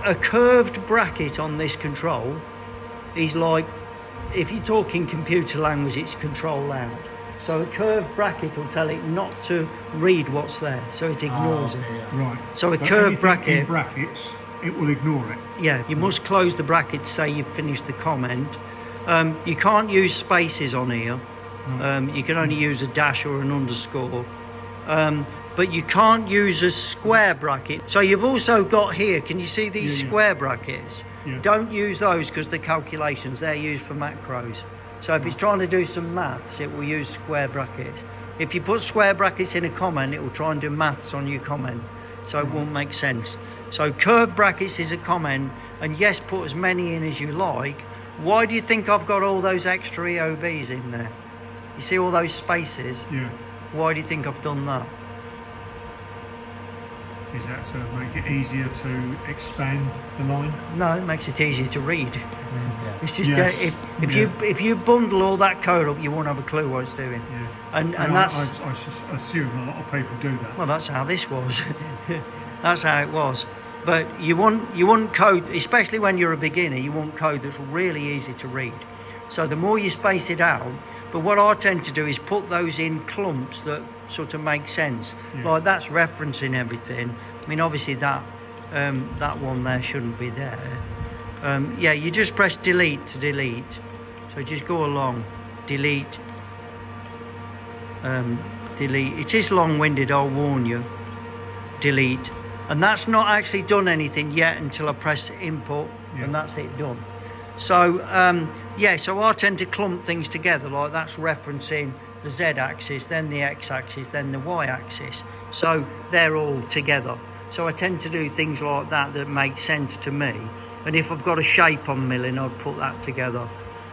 a curved bracket on this control is like, if you're talking computer language, it's control out. So a curved bracket will tell it not to read what's there, so it ignores it. Yeah. Right. So a curved bracket in brackets, it will ignore it. Yeah, you must close the bracket to say you've finished the comment. You can't use spaces on here. You can only use a dash or an underscore. But you can't use a square bracket. So you've also got here, can you see these square brackets? Yeah. Don't use those because they're calculations. They're used for macros. So if it's trying to do some maths, it will use square brackets. If you put square brackets in a comment, it will try and do maths on your comment. So it won't make sense. So curved brackets is a comment, and yes, put as many in as you like. Why do you think I've got all those extra EOBs in there? You see all those spaces? Yeah. Why do you think I've done that? Is that to make it easier to expand the line? No, it makes it easier to read. Yeah. It's just Yes. if you bundle all that code up, you won't have a clue what it's doing. Yeah. And And that's I assume a lot of people do that. well, that's how this was. That's how it was. But you want code, especially when you're a beginner, you want code that's really easy to read. So the more you space it out, but what I tend to do is put those in clumps that sort of make sense. Yeah. Like that's referencing everything. I mean, obviously that one there shouldn't be there. Yeah, you just press delete to delete. So just go along, delete, delete. It is long-winded, I'll warn you. Delete. And that's not actually done anything yet until I press input, and that's it done. So yeah, so I tend to clump things together, like that's referencing the Z-axis, then the X-axis, then the Y-axis. So they're all together. So I tend to do things like that that make sense to me. And if I've got a shape I'm milling, I'd put that together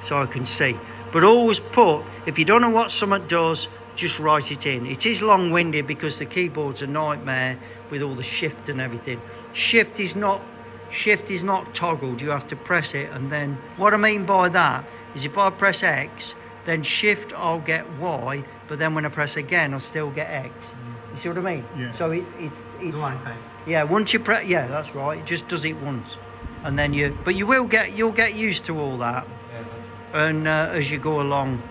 so I can see. But always put, if you don't know what something does, just write it in. It is long-winded because the keyboard's a nightmare with all the shift and everything. Shift is not toggled. You have to press it, and then what I mean by that is if I press X, then shift I'll get Y, but then when I press again I'll still get X. You see what I mean? Yeah. So it's one thing. yeah, once you press, yeah, that's right. It just does it once, and then you'll get used to all that, and as you go along,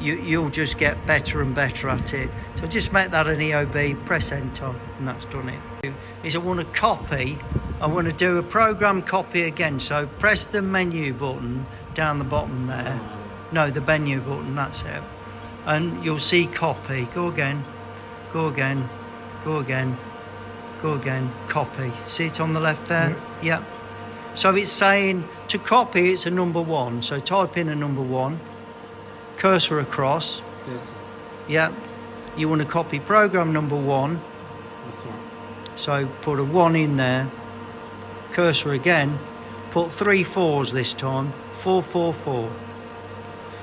you'll just get better and better at it. So just make that an EOB, press enter, and that's done it. Is I want to copy, I want to do a program copy again. So press the menu button down the bottom there. No, the menu button, that's it. And you'll see copy. Go again, go again, go again, go again, copy. See it on the left there? Yeah. So it's saying to copy, it's a number 1. So type in a number 1. Cursor across. Yes. Yeah, you want to copy program number 1, This one. so put a 1 in there, cursor again, put 3 4s this time, 4 4 4.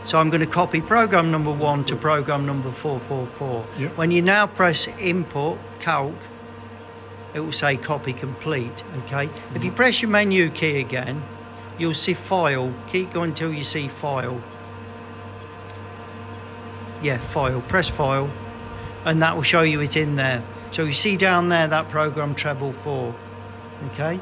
So I'm going to copy program number 1 to program number 444. Yep. When you now press input calc, it will say copy complete. Okay, if you press your menu key again, you'll see file. Keep going until you see file. Yeah, file, press file, and that will show you it in there. So you see down there that program treble 4, okay,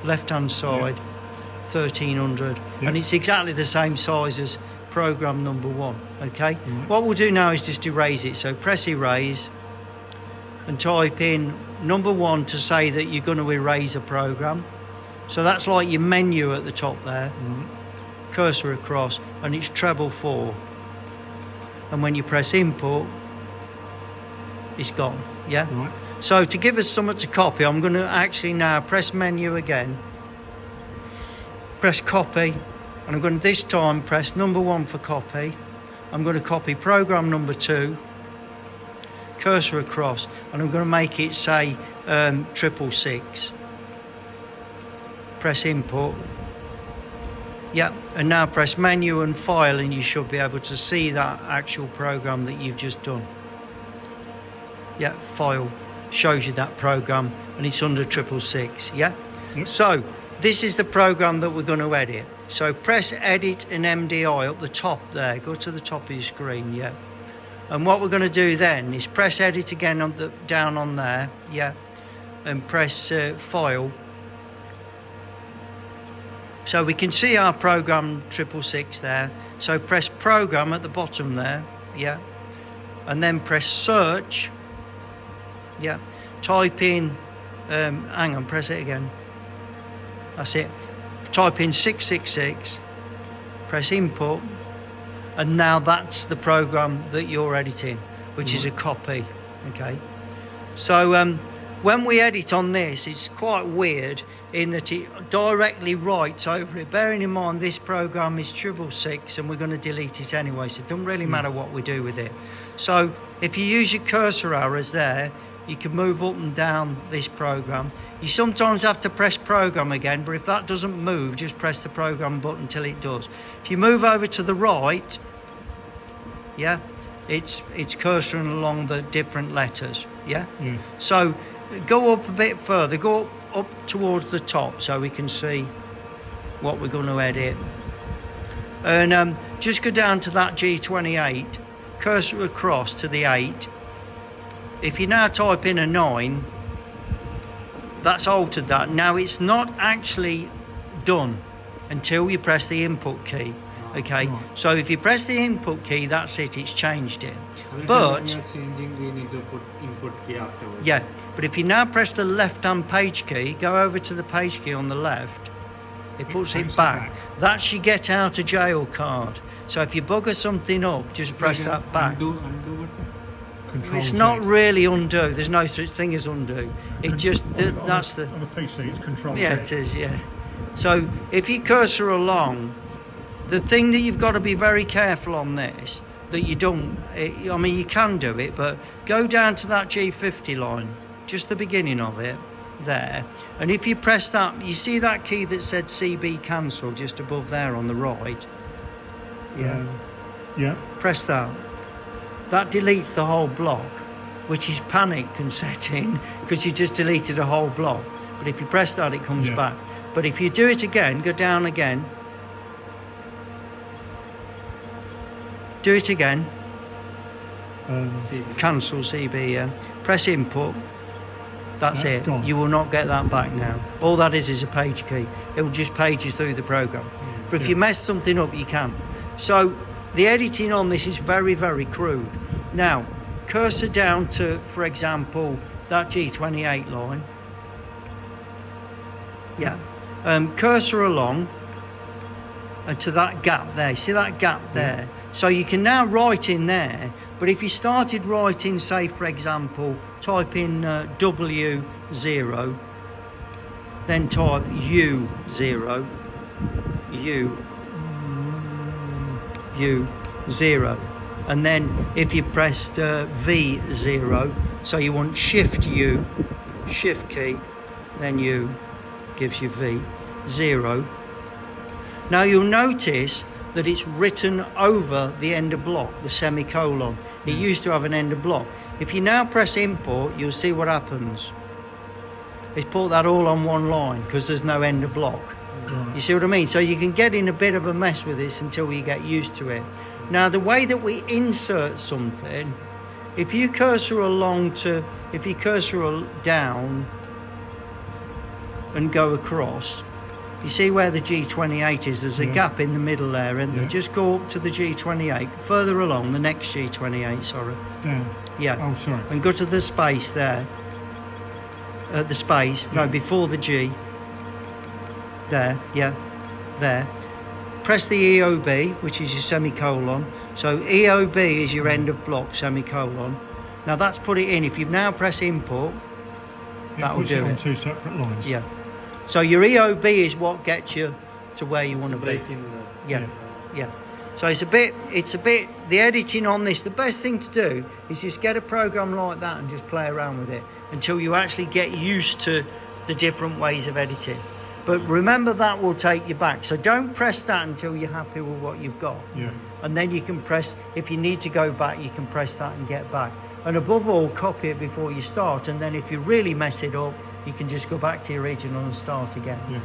left hand side, 1300, and it's exactly the same size as program number 1. Okay, what we'll do now is just erase it. So press erase and type in number 1 to say that you're going to erase a program. So that's like your menu at the top there, cursor across, and it's treble 4. And when you press input, it's gone. Yeah. Right. So to give us something to copy, I'm going to actually now press menu again, press copy, and I'm going to this time press number 1 for copy. I'm going to copy program number 2, cursor across, and I'm going to make it say 666. Press input. Yeah, and now press menu and file, and you should be able to see that actual program that you've just done. Yeah, file shows you that program, and it's under 666. Yeah. So this is the program that we're going to edit. So press edit and MDI up the top there. Go to the top of your screen. Yeah. And what we're going to do then is press edit again on the down on there. Yeah. And press file, So we can see our program 666 there. So press program at the bottom there, yeah, and then press search, yeah, type in, hang on, press it again, that's it, type in 666, press input, and now that's the program that you're editing, which is a copy, okay. So when we edit on this, it's quite weird in that it directly writes over it. Bearing in mind this program is 666 and we're going to delete it anyway, so it doesn't really matter what we do with it. So if you use your cursor arrows there, you can move up and down this program. You sometimes have to press program again, but if that doesn't move, just press the program button till it does. If you move over to the right, yeah, it's cursoring along the different letters, yeah? So go up a bit further, go up towards the top so we can see what we're going to edit. And just go down to that G28, cursor across to the 8. If you now type in a 9, that's altered that. Now it's not actually done until you press the input key. Okay, so if you press the input key, that's it, it's changed it. But when you're changing, we need to put input key afterwards. yeah, but if you now press the left-hand page key, go over to the page key on the left, it puts it back. That's your get out of jail card. So if you bugger something up, just press that back. Undo button. Control It's Z. not really undo. There's no such thing as undo. It just that's the on the PC. It's Control Z. yeah, it is, yeah. So if you cursor along, the thing that you've got to be very careful on this, that you don't, I mean you can do it, but go down to that G50 line, just the beginning of it, there. And if you press that, you see that key that said CB cancel just above there on the right? Yeah. Yeah. Press that. That deletes the whole block, which is panic can set in because you just deleted a whole block. But if you press that, it comes back. But if you do it again, go down again, do it again, CB. cancel CB, yeah. Press input, that's it. Gone. You will not get that back now. All that is a page key. It will just page you through the program. But if you mess something up, you can. So the editing on this is very, very crude. Now, cursor down to, for example, that G28 line. Yeah. Cursor along and to that gap there. See that gap there? So you can now write in there, but if you started writing, say, for example, type in W0, then type U0, U0, and then if you pressed V0, so you want Shift U, Shift key, then U gives you V0. Now you'll notice that it's written over the end of block, the semicolon. It used to have an end of block. If you now press import, you'll see what happens. It's put that all on one line because there's no end of block. You see what I mean? So you can get in a bit of a mess with this until you get used to it. Now the way that we insert something, if you cursor along to, if you cursor down and go across, you see where the G28 is, there's a gap in the middle there, and just go up to the G28, further along, the next G28, sorry. Down. Yeah. Oh, sorry. And go to the space there. The space, no, before the G. There, yeah, there. Press the EOB, which is your semicolon. So EOB is your end of block, semicolon. Now that's put it in. If you now press import, that will puts it do on it. two separate lines. Yeah. So your EOB is what gets you to where you want to be. Breaking the Yeah. So it's a bit, the editing on this, the best thing to do is just get a program like that and just play around with it until you actually get used to the different ways of editing. But remember, that will take you back. So don't press that until you're happy with what you've got. Yeah. And then you can press, if you need to go back, you can press that and get back. And above all, copy it before you start. And then if you really mess it up, you can just go back to your original and start again. Yeah.